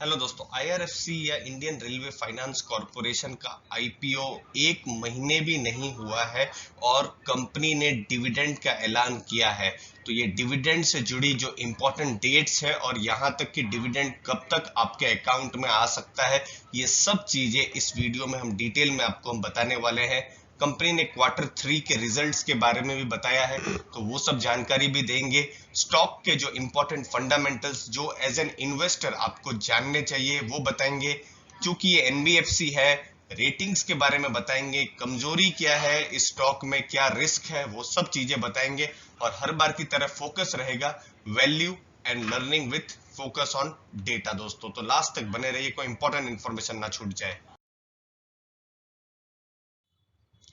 Hello दोस्तों, IRFC या Indian railway finance corporation का आईपीओ एक महीने भी नहीं हुआ है और कंपनी ने डिविडेंड का ऐलान किया है। तो ये डिविडेंड से जुड़ी जो इम्पोर्टेंट डेट्स है और यहाँ तक कि डिविडेंड कब तक आपके अकाउंट में आ सकता है, ये सब चीजें इस वीडियो में हम डिटेल में आपको हम बताने वाले हैं। कंपनी ने क्वार्टर 3 के रिजल्ट्स के बारे में भी बताया है, तो वो सब जानकारी भी देंगे। स्टॉक के जो इंपॉर्टेंट फंडामेंटल्स जो एज एन इन्वेस्टर आपको जानने चाहिए वो बताएंगे। क्योंकि ये एनबीएफसी है, रेटिंग्स के बारे में बताएंगे, कमजोरी क्या है इस स्टॉक में, क्या रिस्क है, वो सब चीजें बताएंगे। और हर बार की तरह फोकस रहेगा value and learning with focus on data. दोस्तों तो लास्ट तक बने रहिए, कोई इंपॉर्टेंट इन्फॉर्मेशन ना छूट जाए।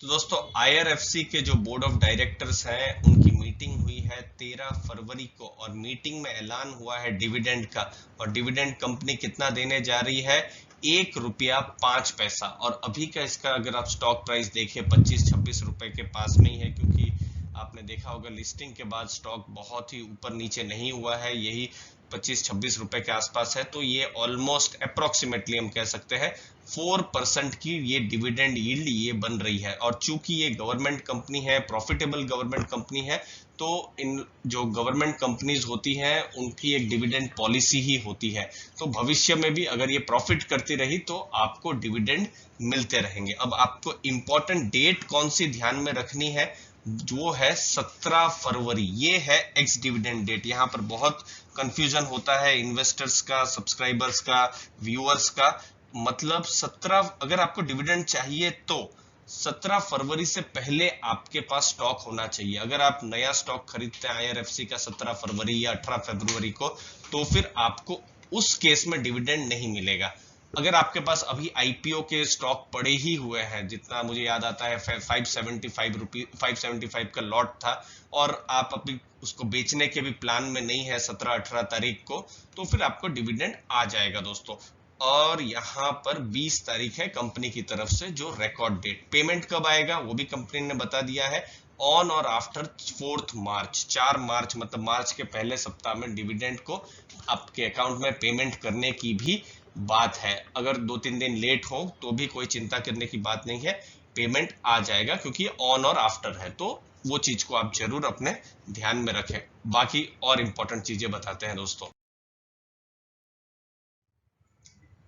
तो दोस्तों, आईआरएफसी के जो बोर्ड ऑफ डायरेक्टर्स हैं उनकी मीटिंग हुई है 13 फरवरी को और मीटिंग में ऐलान हुआ है डिविडेंड का। और डिविडेंड कंपनी कितना देने जा रही है? 1 रुपया 5 पैसा। और अभी का इसका अगर आप स्टॉक प्राइस देखें 25-26 रुपए के पास में ही है, क्योंकि आपने देखा होगा लिस्टिंग के बाद स्टॉक बहुत ही ऊपर नीचे नहीं हुआ है, यही 25-26 रुपए के आसपास है। तो ये ऑलमोस्ट अप्रोक्सीमेटली हम कह सकते हैं 4% की ये डिविडेंड यील्ड ये बन रही है। और चूंकि ये गवर्नमेंट कंपनी है, प्रॉफिटेबल गवर्नमेंट कंपनी है, तो इन जो गवर्नमेंट कंपनीज होती हैं उनकी एक डिविडेंड पॉलिसी ही होती है। तो भविष्य में भी अगर ये प्रॉफिट करती रही तो आपको डिविडेंड मिलते रहेंगे। अब आपको इंपॉर्टेंट डेट कौन सी ध्यान में रखनी है, जो है 17 फरवरी, ये है एक्स डिविडेंड डेट। यहाँ पर बहुत कंफ्यूजन होता है इन्वेस्टर्स का, सब्सक्राइबर्स का, व्यूअर्स का। मतलब 17, अगर आपको डिविडेंड चाहिए तो 17 फरवरी से पहले आपके पास स्टॉक होना चाहिए। अगर आप नया स्टॉक खरीदते हैं आईआरएफसी का 17 फरवरी या 18 फरवरी को, तो फिर आपको उस केस में डिविडेंड नहीं मिलेगा। अगर आपके पास अभी आईपीओ के स्टॉक पड़े ही हुए हैं, जितना मुझे याद आता है 575 का लॉट था, और आप अभी उसको बेचने के भी प्लान में नहीं है 17-18 तारीख को, तो फिर आपको डिविडेंड आ जाएगा दोस्तों। और यहाँ पर 20 तारीख है कंपनी की तरफ से जो रिकॉर्ड डेट। पेमेंट कब आएगा वो भी कंपनी ने बता दिया है, ऑन और आफ्टर 4 मार्च। 4 मार्च मतलब मार्च के पहले सप्ताह में डिविडेंड को आपके अकाउंट में पेमेंट करने की भी बात है। अगर 2-3 दिन लेट हो तो भी कोई चिंता करने की बात नहीं है, पेमेंट आ जाएगा, क्योंकि ऑन और आफ्टर है। तो वो चीज को आप जरूर अपने ध्यान में रखें। बाकी और इंपॉर्टेंट चीजें बताते हैं दोस्तों।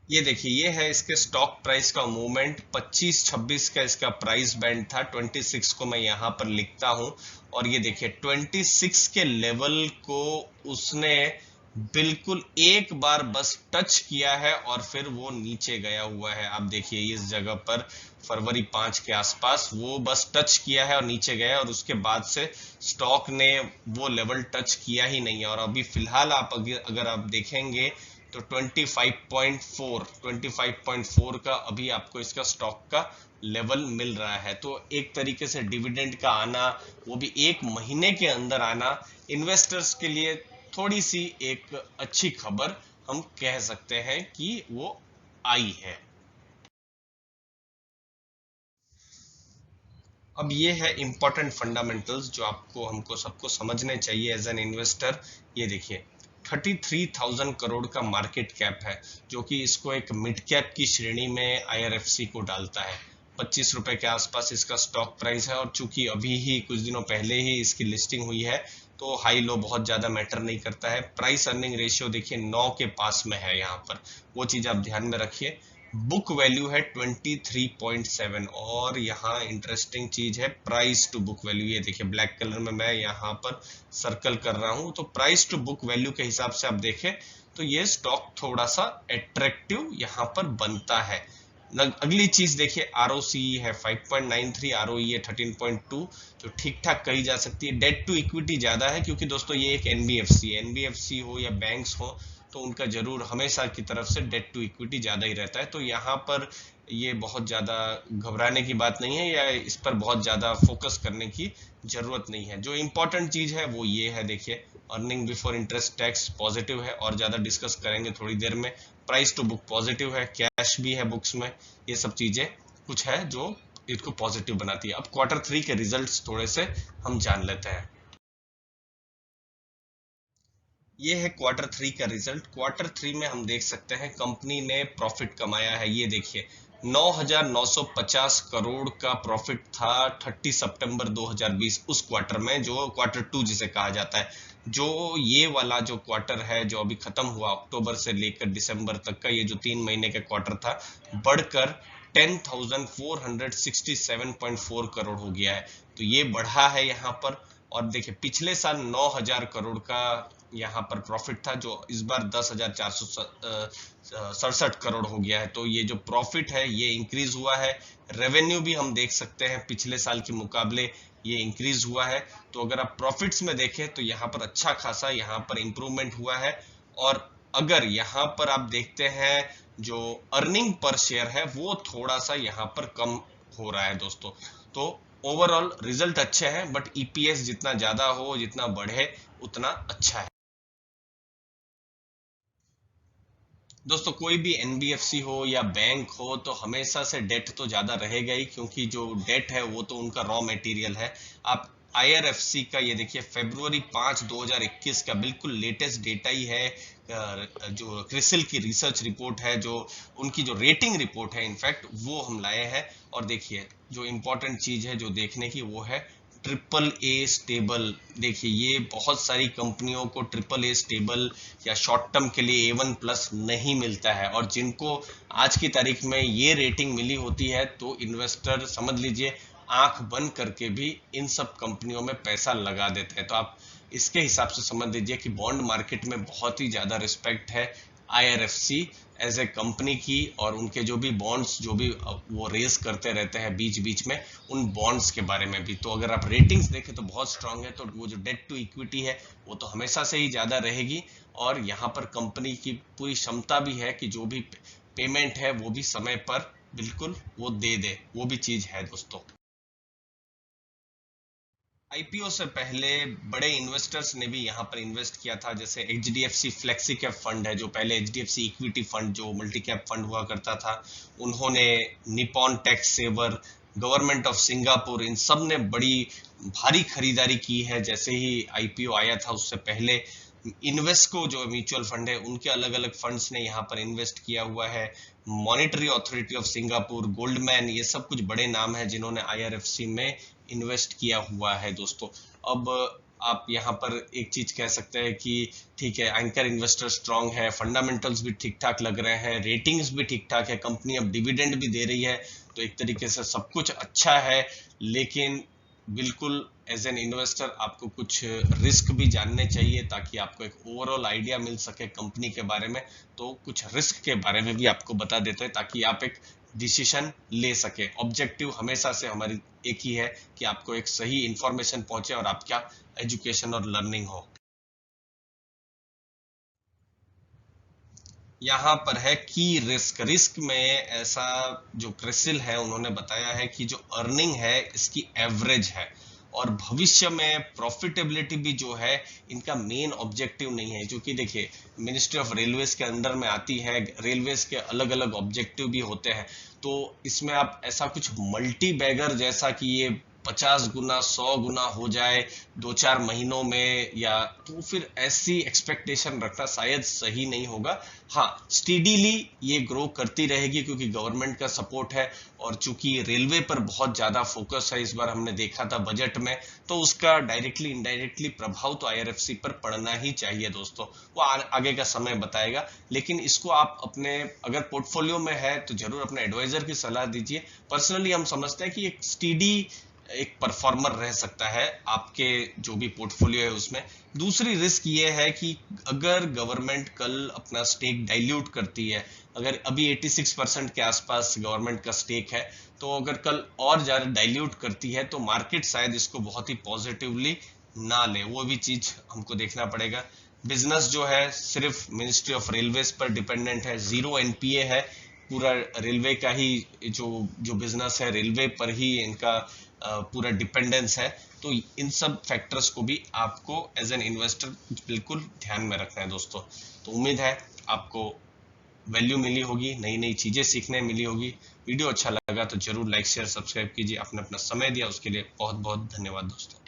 ये देखिए, ये है इसके स्टॉक प्राइस का मूवमेंट। 25-26 का इसका प्राइस बैंड था, 26 को मैं यहाँ पर लिखता हूं। और ये देखिए 26 के लेवल को उसने बिल्कुल एक बार बस टच किया है और फिर वो नीचे गया हुआ है। आप देखिए इस जगह पर फरवरी 5 के आसपास वो बस टच किया है और नीचे गया है, और उसके बाद से स्टॉक ने वो लेवल टच किया ही नहीं है। और अभी फिलहाल आप अगर आप देखेंगे तो 25.4 का अभी आपको इसका स्टॉक का लेवल मिल रहा है। तो एक तरीके से डिविडेंड का आना, वो भी एक महीने के अंदर आना, इन्वेस्टर्स के लिए थोड़ी सी एक अच्छी खबर हम कह सकते हैं कि वो आई है। अब ये है इंपॉर्टेंट फंडामेंटल्स जो आपको हमको सबको समझने चाहिए एज एन इन्वेस्टर। ये देखिए 33,000 करोड़ का मार्केट कैप है, जो कि इसको एक मिड कैप की श्रेणी में आईआरएफसी को डालता है। 25 रुपए के आसपास इसका स्टॉक प्राइस है, और चूंकि अभी ही कुछ दिनों पहले ही इसकी लिस्टिंग हुई है, तो हाई लो बहुत ज्यादा मैटर नहीं करता है। प्राइस अर्निंग रेशियो देखिए 9 के पास में है यहाँ पर, वो चीज आप ध्यान में रखिए। बुक वैल्यू है 23.7। और यहाँ इंटरेस्टिंग चीज है प्राइस टू बुक वैल्यू। ये देखिए ब्लैक कलर में मैं यहाँ पर सर्कल कर रहा हूँ। तो प्राइस टू बुक वैल्यू के हिसाब से आप देखें तो ये स्टॉक थोड़ा सा अट्रैक्टिव यहाँ पर बनता है। अगली चीज देखिए आरओसी है 5.93, आरओई है 13.2, जो ठीक ठाक कही जा सकती है। डेट टू इक्विटी ज्यादा है, क्योंकि दोस्तों ये एक एनबीएफसी है, एनबीएफसी हो या बैंक्स हो तो उनका जरूर हमेशा की तरफ से डेट टू इक्विटी ज्यादा ही रहता है। तो यहाँ पर ये बहुत ज्यादा घबराने की बात नहीं है, या इस पर बहुत ज्यादा फोकस करने की जरूरत नहीं है। जो इंपॉर्टेंट चीज है वो ये है, देखिए earning before interest tax positive है, और ज्यादा डिस्कस करेंगे थोड़ी देर में। प्राइस टू बुक पॉजिटिव है, कैश भी है बुक्स में। ये सब चीजें कुछ है जो इसको पॉजिटिव बनाती है। अब क्वार्टर 3 के रिजल्ट्स थोड़े से हम जान लेते हैं। ये है क्वार्टर 3 का रिजल्ट। क्वार्टर 3 में हम देख सकते हैं कंपनी ने प्रॉफिट कमाया है। ये देखिए 9,950 करोड़ का प्रॉफिट था 30 सितंबर 2020 उस क्वार्टर में, जो क्वार्टर 2 जिसे कहा जाता है। जो ये वाला जो क्वार्टर है जो अभी खत्म हुआ अक्टूबर से लेकर दिसंबर तक का, ये जो 3 महीने का क्वार्टर था, बढ़कर 10,467.4 करोड़ हो गया है। तो ये बढ़ा है यहाँ पर। और देखिए पिछले साल 9,000 करोड़ का यहाँ पर प्रॉफिट था, जो इस बार 10,467 करोड़ हो गया है। तो ये जो प्रॉफिट है ये इंक्रीज हुआ है। रेवेन्यू भी हम देख सकते हैं पिछले साल के मुकाबले ये इंक्रीज हुआ है। तो अगर आप प्रॉफिट्स में देखें तो यहाँ पर अच्छा खासा यहाँ पर इंप्रूवमेंट हुआ है। और अगर यहाँ पर आप देखते हैं जो अर्निंग पर शेयर है वो थोड़ा सा यहाँ पर कम हो रहा है दोस्तों। तो ओवरऑल रिजल्ट अच्छे हैं, बट ईपीएस जितना ज्यादा हो, जितना बढ़े, उतना अच्छा है दोस्तों। कोई भी एनबीएफसी हो या बैंक हो तो हमेशा से डेट तो ज्यादा रहेगा ही, क्योंकि जो डेट है वो तो उनका रॉ मटेरियल है। आप आईआरएफसी का ये देखिए फरवरी 5 2021 का बिल्कुल लेटेस्ट डेटा ही है। जो क्रिसिल की रिसर्च रिपोर्ट है, जो उनकी जो रेटिंग रिपोर्ट है इनफैक्ट, वो हम लाए हैं। और देखिए जो इम्पोर्टेंट चीज है जो देखने की वो है ट्रिपल ए स्टेबल। देखिए ये बहुत सारी कंपनियों को ट्रिपल ए स्टेबल या शॉर्ट टर्म के लिए A1+ नहीं मिलता है, और जिनको आज की तारीख में ये रेटिंग मिली होती है तो इन्वेस्टर समझ लीजिए आंख बंद करके भी इन सब कंपनियों में पैसा लगा देते हैं। तो आप इसके हिसाब से समझ लीजिए कि बॉन्ड मार्केट में बहुत ही ज्यादा रिस्पेक्ट है आईआरएफसी एज ए कंपनी की, और उनके जो भी बॉन्ड्स जो भी वो रेज करते रहते हैं बीच बीच में, उन बॉन्ड्स के बारे में भी। तो अगर आप रेटिंग्स देखें तो बहुत स्ट्रांग है। तो वो जो डेट टू इक्विटी है वो तो हमेशा से ही ज्यादा रहेगी, और यहाँ पर कंपनी की पूरी क्षमता भी है कि जो भी पेमेंट है वो भी समय पर बिल्कुल वो दे दे, वो भी चीज है दोस्तों। आईपीओ से पहले बड़े इन्वेस्टर्स ने भी यहाँ पर इन्वेस्ट किया था, जैसे एचडीएफसी फ्लेक्सी कैप फंड है, जो पहले एचडीएफसी इक्विटी फंड जो मल्टी कैप फंड हुआ करता था, उन्होंने Nippon tax saver, government of Singapore, इन सब ने बड़ी भारी खरीदारी की है। जैसे ही आईपीओ आया था उससे पहले इन्वेस्को जो म्यूचुअल फंड है उनके अलग अलग फंड्स ने यहाँ पर इन्वेस्ट किया हुआ है। Monetary authority of Singapore, Goldman, ये सब कुछ बड़े नाम है जिन्होंने आईआरएफसी में इन्वेस्ट किया हुआ है दोस्तों। अब आप यहाँ पर एक चीज कह सकते हैं कि ठीक है, एंकर इन्वेस्टर स्ट्रांग है, फंडामेंटल्स भी ठीक ठाक लग रहे हैं, रेटिंग्स भी ठीक ठाक है, कंपनी अब डिविडेंड भी दे रही है, तो एक तरीके से सब कुछ अच्छा है। लेकिन बिल्कुल एज एन इन्वेस्टर आपको कुछ रिस्क भी जानने चाहिए, ताकि आपको एक ओवरऑल आइडिया मिल सके कंपनी के बारे में। तो कुछ रिस्क के बारे में भी आपको बता देते हैं ताकि आप एक डिसीजन ले सके। ऑब्जेक्टिव हमेशा से हमारी एक ही है कि आपको एक सही इंफॉर्मेशन पहुंचे और आपका एजुकेशन और लर्निंग हो। यहाँ पर है की रिस्क। रिस्क में ऐसा जो क्रिसिल है उन्होंने बताया है कि जो अर्निंग है इसकी एवरेज है, और भविष्य में प्रॉफिटेबिलिटी भी जो है इनका मेन ऑब्जेक्टिव नहीं है। क्योंकि देखिए मिनिस्ट्री ऑफ रेलवेज के अंडर में आती है, रेलवेज के अलग अलग ऑब्जेक्टिव भी होते हैं। तो इसमें आप ऐसा कुछ मल्टी बैगर जैसा कि ये 50 गुना 100 गुना हो जाए 2-4 महीनों में, या तो फिर ऐसी एक्सपेक्टेशन रखना शायद सही नहीं होगा। हाँ, स्टीडीली ये ग्रो करती रहेगी क्योंकि गवर्नमेंट का सपोर्ट है, और चूंकि रेलवे पर बहुत ज्यादा फोकस है इस बार हमने देखा था बजट में, तो उसका डायरेक्टली इनडायरेक्टली प्रभाव तो आईआरएफसी पर पड़ना ही चाहिए दोस्तों। वो आगे का समय बताएगा। लेकिन इसको आप अपने अगर पोर्टफोलियो में है तो जरूर अपने एडवाइजर की सलाह दीजिए। पर्सनली हम समझते हैं कि एक स्टीडी एक परफॉर्मर रह सकता है आपके जो भी पोर्टफोलियो है उसमें। दूसरी रिस्क ये है कि अगर गवर्नमेंट कल अपना स्टेक डाइल्यूट करती है, अगर अभी 86% के आसपास गवर्नमेंट का स्टेक है, तो अगर कल और ज्यादा डाइल्यूट करती है तो मार्केट शायद इसको बहुत ही पॉजिटिवली ना ले, वो भी चीज हमको देखना पड़ेगा। बिजनेस जो है सिर्फ मिनिस्ट्री ऑफ रेलवेज पर डिपेंडेंट है, 0 एनपीए है, पूरा रेलवे का ही जो जो बिजनेस है रेलवे पर ही इनका पूरा डिपेंडेंस है। तो इन सब फैक्टर्स को भी आपको एज एन इन्वेस्टर बिल्कुल ध्यान में रखना है दोस्तों। तो उम्मीद है आपको वैल्यू मिली होगी, नई नई चीजें सीखने मिली होगी। वीडियो अच्छा लगा तो जरूर लाइक शेयर सब्सक्राइब कीजिए। आपने अपना समय दिया उसके लिए बहुत बहुत धन्यवाद दोस्तों।